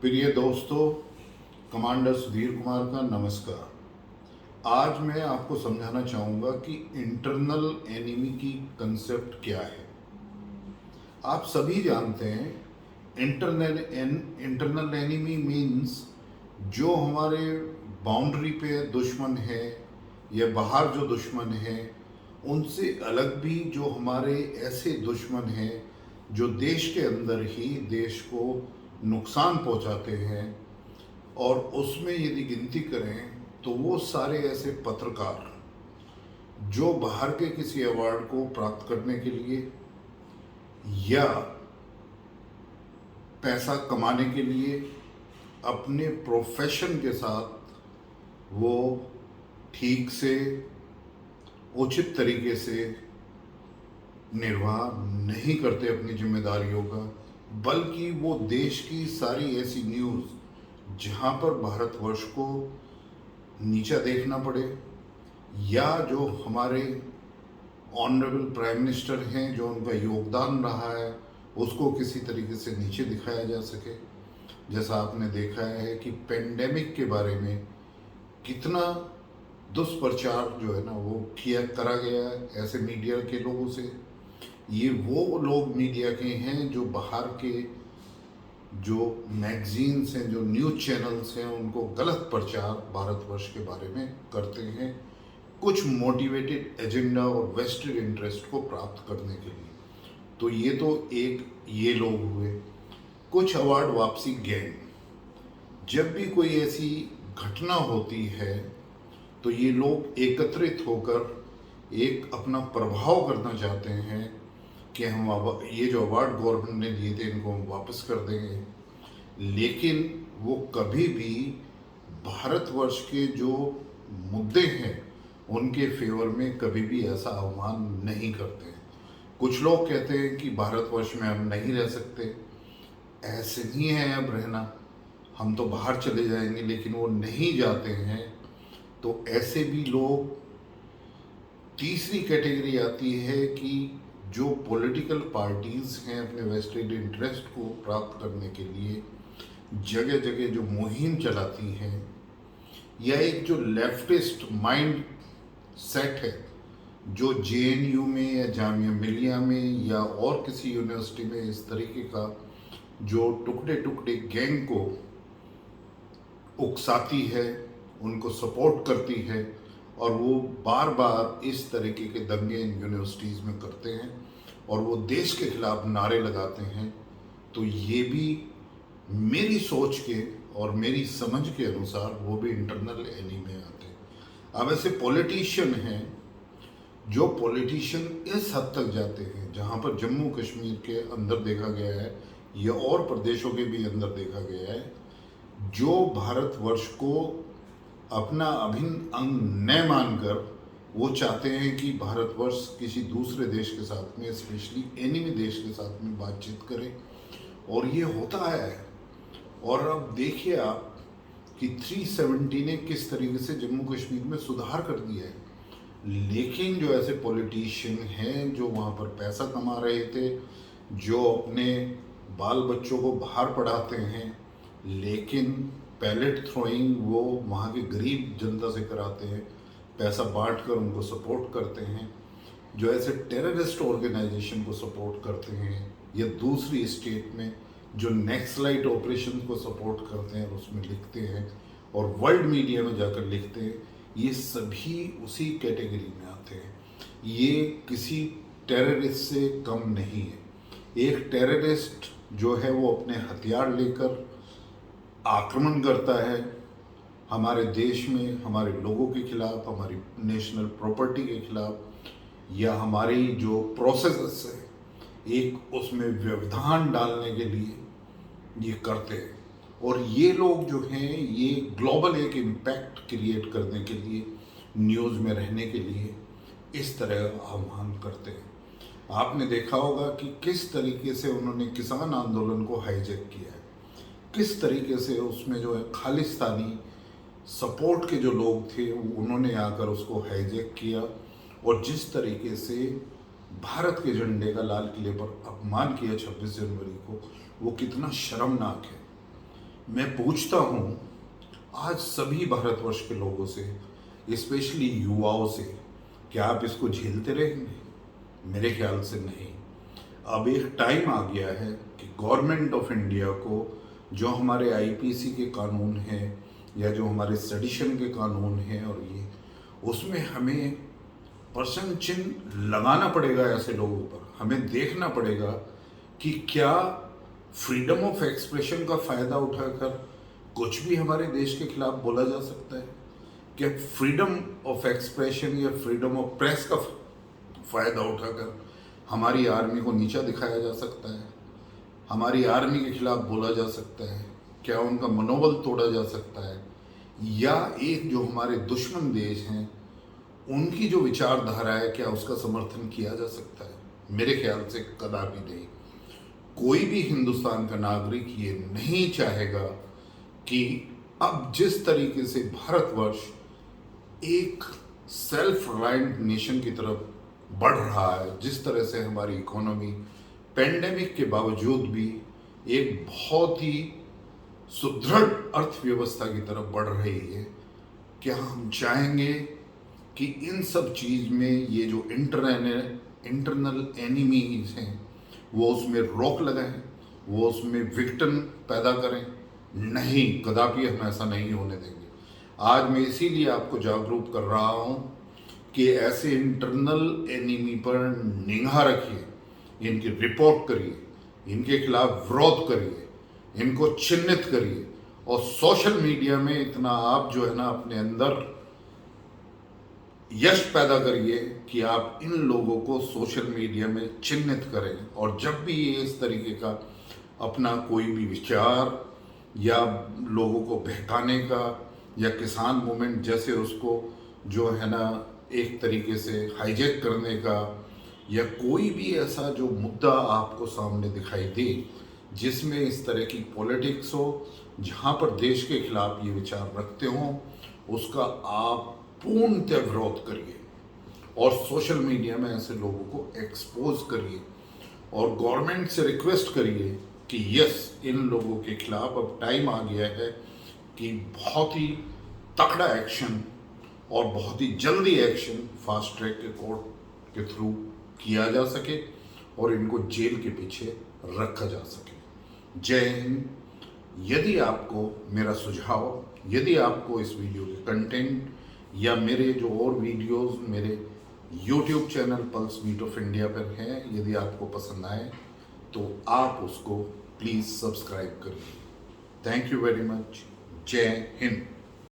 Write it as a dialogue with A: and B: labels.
A: प्रिय दोस्तों, कमांडर सुधीर कुमार का नमस्कार। आज मैं आपको समझाना चाहूँगा कि इंटरनल एनिमी की कंसेप्ट क्या है। आप सभी जानते हैं इंटरनल एनिमी मीन्स जो हमारे बाउंड्री पे दुश्मन है या बाहर जो दुश्मन है, उनसे अलग भी जो हमारे ऐसे दुश्मन हैं जो देश के अंदर ही देश को नुकसान पहुंचाते हैं। और उसमें यदि गिनती करें तो वो सारे ऐसे पत्रकार जो बाहर के किसी अवार्ड को प्राप्त करने के लिए या पैसा कमाने के लिए अपने प्रोफेशन के साथ वो ठीक से उचित तरीके से निर्वाह नहीं करते अपनी जिम्मेदारियों का, बल्कि वो देश की सारी ऐसी न्यूज़ जहाँ पर भारतवर्ष को नीचा देखना पड़े या जो हमारे ऑनरेबल प्राइम मिनिस्टर हैं, जो उनका योगदान रहा है, उसको किसी तरीके से नीचे दिखाया जा सके। जैसा आपने देखा है कि पेंडेमिक के बारे में कितना दुष्प्रचार जो है ना वो करा गया है ऐसे मीडिया के लोगों से। ये वो लोग मीडिया के हैं जो बाहर के जो मैगजीन्स हैं, जो न्यूज़ चैनल्स हैं, उनको गलत प्रचार भारतवर्ष के बारे में करते हैं कुछ मोटिवेटेड एजेंडा और वेस्टेड इंटरेस्ट को प्राप्त करने के लिए। तो ये लोग हुए। कुछ अवार्ड वापसी गैंग, जब भी कोई ऐसी घटना होती है तो ये लोग एकत्रित होकर एक अपना प्रभाव करना चाहते हैं कि हम ये जो अवार्ड गवर्नमेंट ने दिए थे इनको हम वापस कर देंगे। लेकिन वो कभी भी भारतवर्ष के जो मुद्दे हैं उनके फेवर में कभी भी ऐसा आह्वान नहीं करते हैं। कुछ लोग कहते हैं कि भारतवर्ष में हम नहीं रह सकते, ऐसे नहीं है अब रहना, हम तो बाहर चले जाएंगे, लेकिन वो नहीं जाते हैं। तो ऐसे भी लोग, तीसरी कैटेगरी आती है कि जो पॉलिटिकल पार्टीज़ हैं अपने वेस्टेड इंटरेस्ट को प्राप्त करने के लिए जगह जगह जो मुहिम चलाती हैं, या एक जो लेफ्टिस्ट माइंड सेट है जो जेएनयू में या जामिया मिलिया में या और किसी यूनिवर्सिटी में इस तरीके का जो टुकड़े टुकड़े गैंग को उकसाती है, उनको सपोर्ट करती है, और वो बार बार इस तरीके के दंगे इन यूनिवर्सिटीज़ में करते हैं और वो देश के खिलाफ नारे लगाते हैं। तो ये भी मेरी सोच के और मेरी समझ के अनुसार वो भी इंटरनल एनिमी में आते हैं। अब ऐसे पॉलिटिशियन हैं जो पॉलिटिशियन इस हद तक जाते हैं, जहाँ पर जम्मू कश्मीर के अंदर देखा गया है या और प्रदेशों के भी अंदर देखा गया है, जो भारतवर्ष को अपना अभिन्न अंग न मानकर वो चाहते हैं कि भारतवर्ष किसी दूसरे देश के साथ में, स्पेशली एनिमी देश के साथ में बातचीत करे, और ये होता है। और अब देखिए आप कि 370 ने किस तरीके से जम्मू कश्मीर में सुधार कर दिया है। लेकिन जो ऐसे पॉलिटिशियन हैं जो वहाँ पर पैसा कमा रहे थे, जो अपने बाल बच्चों को बाहर पढ़ाते हैं, लेकिन पैलेट थ्रोइंग वो वहाँ की गरीब जनता से कराते हैं, पैसा बांटकर उनको सपोर्ट करते हैं, जो ऐसे टेररिस्ट ऑर्गेनाइजेशन को सपोर्ट करते हैं, या दूसरी स्टेट में जो नक्सलाइट ऑपरेशन को सपोर्ट करते हैं और उसमें लिखते हैं और वर्ल्ड मीडिया में जाकर लिखते हैं, ये सभी उसी कैटेगरी में आते हैं। ये किसी टेररिस्ट से कम नहीं है। एक टेररिस्ट जो है वो अपने हथियार लेकर आक्रमण करता है हमारे देश में, हमारे लोगों के खिलाफ, हमारी नेशनल प्रॉपर्टी के खिलाफ, या हमारी जो प्रोसेस है एक उसमें व्यवधान डालने के लिए ये करते हैं। और ये लोग जो हैं ये ग्लोबल एक इम्पैक्ट क्रिएट करने के लिए, न्यूज़ में रहने के लिए इस तरह आह्वान करते हैं। आपने देखा होगा कि किस तरीके से उन्होंने किसान आंदोलन को हाईजैक किया है, किस तरीके से उसमें जो है खालिस्तानी सपोर्ट के जो लोग थे उन्होंने आकर उसको हाईजैक किया, और जिस तरीके से भारत के झंडे का लाल किले पर अपमान किया 26 जनवरी को, वो कितना शर्मनाक है। मैं पूछता हूँ आज सभी भारतवर्ष के लोगों से, स्पेशली युवाओं से, क्या आप इसको झेलते रहेंगे? मेरे ख्याल से नहीं। अब एक टाइम आ गया है कि गवर्नमेंट ऑफ इंडिया को जो हमारे आईपीसी के कानून हैं या जो हमारे सेडिशन के कानून हैं और ये, उसमें हमें प्रश्न चिन्ह लगाना पड़ेगा ऐसे लोगों पर। हमें देखना पड़ेगा कि क्या फ्रीडम ऑफ एक्सप्रेशन का फ़ायदा उठाकर कुछ भी हमारे देश के खिलाफ बोला जा सकता है? क्या फ्रीडम ऑफ एक्सप्रेशन या फ्रीडम ऑफ प्रेस का फ़ायदा उठाकर हमारी आर्मी को नीचा दिखाया जा सकता है? हमारी आर्मी के खिलाफ बोला जा सकता है? क्या उनका मनोबल तोड़ा जा सकता है? या एक जो हमारे दुश्मन देश हैं उनकी जो विचारधारा है, क्या उसका समर्थन किया जा सकता है? मेरे ख्याल से कदापि नहीं। कोई भी हिंदुस्तान का नागरिक ये नहीं चाहेगा कि अब जिस तरीके से भारतवर्ष एक सेल्फ रिलायंट नेशन की तरफ बढ़ रहा है, जिस तरह से हमारी इकोनॉमी पेंडेमिक के बावजूद भी एक बहुत ही सुदृढ़ अर्थव्यवस्था की तरफ बढ़ रही है, क्या हम चाहेंगे कि इन सब चीज़ में ये जो इंटरनल एनिमीज हैं वो उसमें रोक लगाएं, वो उसमें विक्टिम पैदा करें? नहीं, कदापि हम ऐसा नहीं होने देंगे। आज मैं इसीलिए आपको जागरूक कर रहा हूँ कि ऐसे इंटरनल एनिमी पर निगाह रखिए, इनकी रिपोर्ट करिए, इनके खिलाफ विरोध करिए, इनको चिन्हित करिए और सोशल मीडिया में इतना आप जो है ना अपने अंदर यश पैदा करिए कि आप इन लोगों को सोशल मीडिया में चिन्हित करें। और जब भी ये इस तरीके का अपना कोई भी विचार या लोगों को बहकाने का या किसान मूवमेंट जैसे उसको जो है ना एक तरीके से हाईजैक करने का, या कोई भी ऐसा जो मुद्दा आपको सामने दिखाई दे जिसमें इस तरह की पॉलिटिक्स हो, जहाँ पर देश के खिलाफ ये विचार रखते हों, उसका आप पूर्णतः विरोध करिए और सोशल मीडिया में ऐसे लोगों को एक्सपोज करिए और गवर्नमेंट से रिक्वेस्ट करिए कि यस, इन लोगों के खिलाफ अब टाइम आ गया है कि बहुत ही तगड़ा एक्शन और बहुत ही जल्दी एक्शन फास्ट ट्रैक के कोर्ट के थ्रू किया जा सके और इनको जेल के पीछे रखा जा सके। जय हिंद। यदि आपको मेरा सुझाव, यदि आपको इस वीडियो के कंटेंट या मेरे जो और वीडियोस मेरे YouTube channel pulse beat of India पर हैं, यदि आपको पसंद आए तो आप उसको प्लीज़ सब्सक्राइब करिए। Thank you very much. Jai Hind.